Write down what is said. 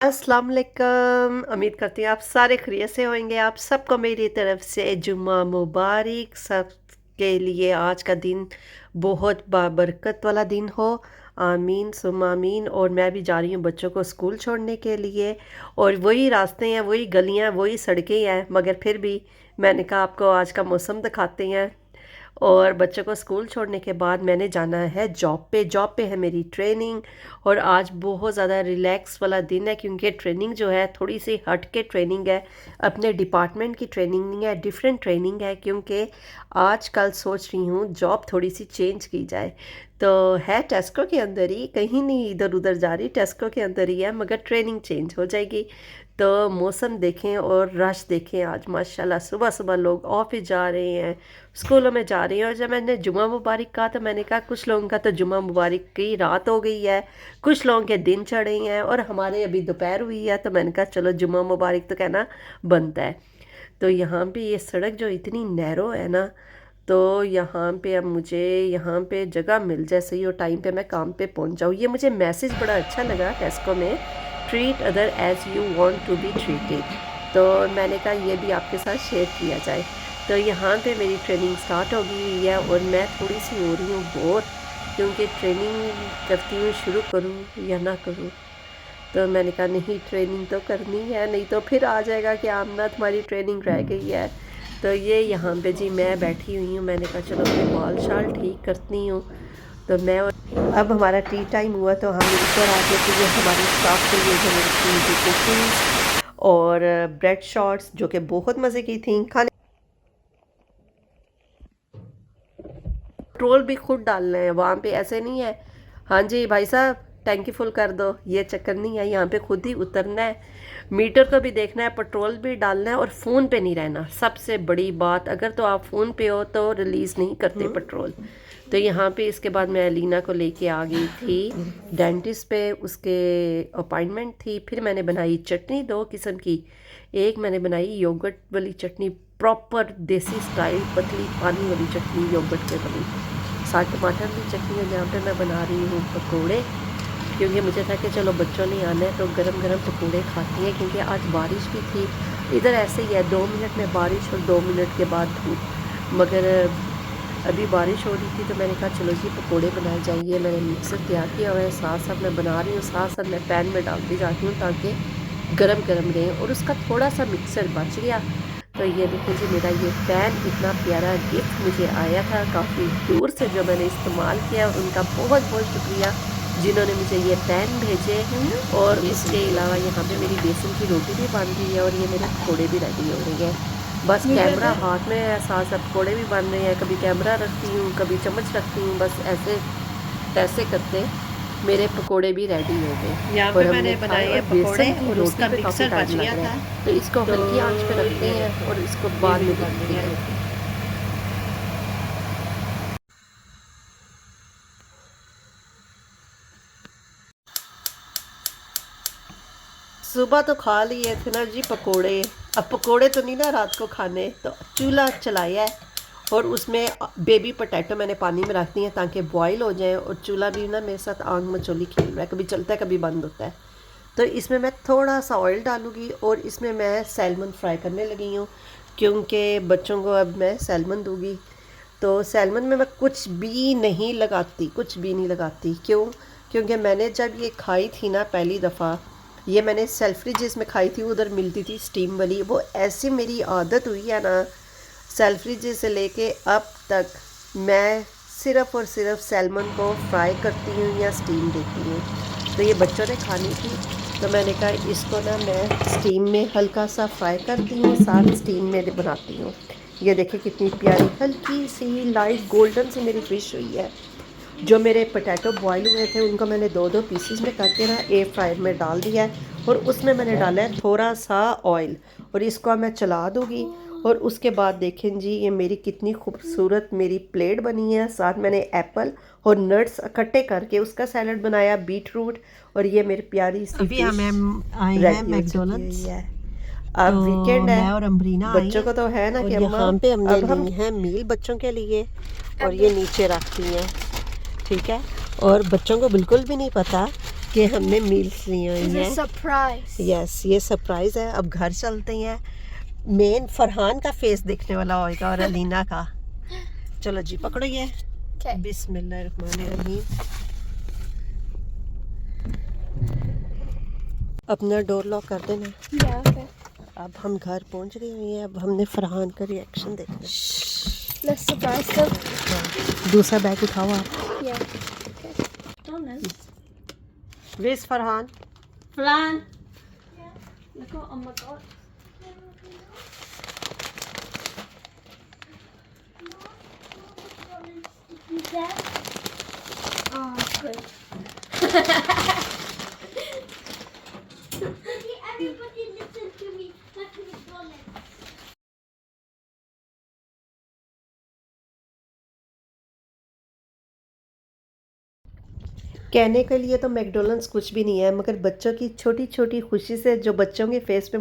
अस्सलाम वालेकुम। उम्मीद करती हूँ आप सारे खैरियत से होंगे। आप सबको मेरी तरफ से जुम्मा मुबारक। सबके लिए आज का दिन बहुत बाबरकत वाला दिन हो। आमीन सुम आमीन। और मैं भी जा रही हूँ बच्चों को स्कूल छोड़ने के लिए। और वही रास्ते हैं, वही गलियाँ, वही सड़कें हैं, मगर फिर भी मैंने कहा आपको आज का मौसम दिखाते हैं। और बच्चों को स्कूल छोड़ने के बाद मैंने जाना है जॉब पे है मेरी ट्रेनिंग। और आज बहुत ज़्यादा रिलैक्स वाला दिन है क्योंकि ट्रेनिंग जो है थोड़ी सी हट के ट्रेनिंग है। अपने डिपार्टमेंट की ट्रेनिंग नहीं है, डिफरेंट ट्रेनिंग है क्योंकि आज कल सोच रही हूँ जॉब थोड़ी सी चेंज की जाए। तो है टेस्को के अंदर ही, कहीं नहीं इधर उधर जा रही, टेस्को के अंदर ही है, मगर ट्रेनिंग चेंज हो जाएगी। तो मौसम देखें और रश देखें। आज माशाल्लाह सुबह सुबह लोग ऑफिस जा रहे हैं, स्कूलों में जा रही हैं। और जब मैंने जुम्मा मुबारक कहा तो मैंने कहा कुछ लोगों का तो जुम्मा मुबारक की रात हो गई है, कुछ लोगों के दिन चढ़े हैं और हमारे अभी दोपहर हुई है। तो मैंने कहा चलो जुम्मा मुबारक तो कहना बनता है। तो यहाँ पे ये सड़क जो इतनी नैरो है ना, तो यहाँ पे अब मुझे यहाँ पे जगह मिल जाए सही और टाइम पे मैं काम पे पहुँच जाऊँ। ये मुझे मैसेज बड़ा अच्छा लगा टेस्को में, treat other as you want to be treated. तो मैंने कहा ये भी आपके साथ शेयर किया जाए। तो यहाँ पे मेरी ट्रेनिंग स्टार्ट हो गई हुई है और मैं थोड़ी सी हो रही हूँ बोर क्योंकि ट्रेनिंग करती हूँ, शुरू करूँ या ना करूँ। तो मैंने कहा नहीं, ट्रेनिंग तो करनी है, नहीं तो फिर आ जाएगा कि आमना तुम्हारी ट्रेनिंग रह गई है। तो ये यहाँ पे जी मैं बैठी हुई हूँ, मैंने कहा चलो अपने बाल शाल ठीक करती हूँ। तो मैं अब हमारा टी टाइम हुआ तो हम ऊपर आ गए थे। ये हमारी स्टाफ के लिए जो मेरी कुकिंग और ब्रेड शॉट्स जो कि बहुत मज़े की थी खाने। पेट्रोल भी खुद डालना है वहाँ पे, ऐसे नहीं है हाँ जी भाई साहब टैंकी फुल कर दो, ये चक्कर नहीं है। यहाँ पे खुद ही उतरना है, मीटर को भी देखना है, पेट्रोल भी डालना है और फ़ोन पे नहीं रहना। सबसे बड़ी बात, अगर तो आप फ़ोन पे हो तो रिलीज़ नहीं करते पेट्रोल। तो यहाँ पे इसके बाद मैं अलीना को लेके आ गई थी डेंटिस्ट पे, उसके अपॉइंटमेंट थी। फिर मैंने बनाई चटनी दो किस्म की। एक मैंने बनाई योगर्ट वाली चटनी, प्रॉपर देसी स्टाइल पतली पानी वाली चटनी योगर्ट के वाली। साथ टमाटर की चटनी है। जहाँ पे मैं बना रही हूँ पकोड़े, क्योंकि मुझे था कि चलो बच्चों ने आना है तो गरम गरम पकोड़े खाती हैं, क्योंकि आज बारिश भी थी। इधर ऐसे ही है 2 मिनट में बारिश और 2 मिनट के बाद धूप, मगर अभी बारिश हो रही थी तो मैंने कहा चलो जी पकोड़े बनाए जाएंगे। मैंने मिक्सर तैयार किया हुआ है, साथ साथ मैं बना रही हूँ, साथ साथ मैं पैन में डालती जाती हूँ ताकि गरम गरम रहे। और उसका थोड़ा सा मिक्सर बच गया। तो ये देखिए जी मेरा ये पैन इतना प्यारा गिफ्ट मुझे आया था काफ़ी दूर से, जो मैंने इस्तेमाल किया। उनका बहुत बहुत शुक्रिया जिन्होंने मुझे ये पैन भेजे। और इसके अलावा यहाँ पे मेरी बेसन की रोटी भी बन रही है और ये मेरे पकौड़े भी रेडी हो रही है। बस कैमरा हाथ में है, साथ साथ पकौड़े भी बन रहे हैं। कभी कैमरा रखती हूँ, कभी चम्मच रखती हूँ, बस ऐसे ऐसे करते मेरे पकोड़े भी रेडी हो गए। यहाँ और पे हमने मैंने बनाए खाए हैं और पकोड़े बेसन की और रोटी उसका पे काफ़ी मिक्सर बच टाइम गया लग रहा था। है, तो इसको तो हल्की आंच पे रखते ये हैं और इसको ये बाद में मेरी बन देखते रही है हैं। रोटी। सुबह तो खा लिए थे ना जी पकोड़े। अब पकोड़े तो नहीं ना रात को खाने, तो चूल्हा चलाया है और उसमें बेबी पोटैटो मैंने पानी में रख दी है ताकि बॉईल हो जाए। और चूल्हा भी ना मेरे साथ आग मचोली खेल रहा है, कभी चलता है कभी बंद होता है। तो इसमें मैं थोड़ा सा ऑयल डालूँगी और इसमें मैं सैल्मन फ्राई करने लगी हूँ, क्योंकि बच्चों को अब मैं सैल्मन दूँगी। तो सैल्मन में मैं कुछ भी नहीं लगाती, कुछ भी नहीं लगाती। क्यों? क्योंकि मैंने जब ये खाई थी ना पहली दफ़ा, ये मैंने सेल्फ्रिजेस में खाई थी, उधर मिलती थी स्टीम वाली। वो ऐसी मेरी आदत हुई है ना, सेल्फ्रिजेस से लेके अब तक मैं सिर्फ़ और सिर्फ सैल्मन को फ्राई करती हूँ या स्टीम देती हूँ। तो ये बच्चों ने खानी थी तो मैंने कहा इसको ना मैं स्टीम में हल्का सा फ्राई करती हूँ, साथ स्टीम में बनाती हूँ। ये देखिए कितनी प्यारी हल्की सी लाइट गोल्डन सी मेरी फिश हुई है। जो मेरे पोटैटो बॉयल हुए थे उनको मैंने दो दो पीसेस में करके ना एयर फ्रायर में डाल दिया है और उसमें मैंने डाला है थोड़ा सा ऑयल। और इसको मैं चला दूँगी और उसके बाद देखें जी ये मेरी कितनी खूबसूरत मेरी प्लेट बनी है। साथ मैंने एप्पल और नट्स इकट्ठे करके उसका सैलड बनाया, बीट रूट। और ये मेरी प्यारी सी अभी फिश हमें आए हैं रेडी हो चुकी हुई मैकडोनल्ड्स। है। तो अब वीकेंड है, मैं और अम्बरीना आई बच्चों हैं को तो है ना और कि अम्मा यहाँ पे हमने अब हम ली हैं मील बच्चों के लिए और ये नीचे रखती हैं, ठीक है। और बच्चों को बिल्कुल भी नहीं पता कि हमने मील्स ली हुई It's a हैं। surprise. यस, ये सरप्राइज है। अब घर चलते हैं। मेन फरहान का फेस देखने वाला होगा और अलीना का। चलो जी, पकड़ो ये। Okay. बिस्मिल्लाहिर्रहमानिर्रहीम। अपना डोर लॉक कर देना। Yeah. Okay. अब हम घर पहुंच गए हैं। अब हमने फरहान का रिएक्शन देखना है। Let's surprise them. दूसरा बैग उठाओ आप। Yeah. Okay. Don't know. वेस Farhan. Flan. Look what, oh my god. Oh, good. Everybody listen to me. Let me go next. कहने के लिए तो मैकडॉनल्ड्स कुछ भी नहीं है, मगर बच्चों की छोटी छोटी खुशी से जो बच्चों के फेस पे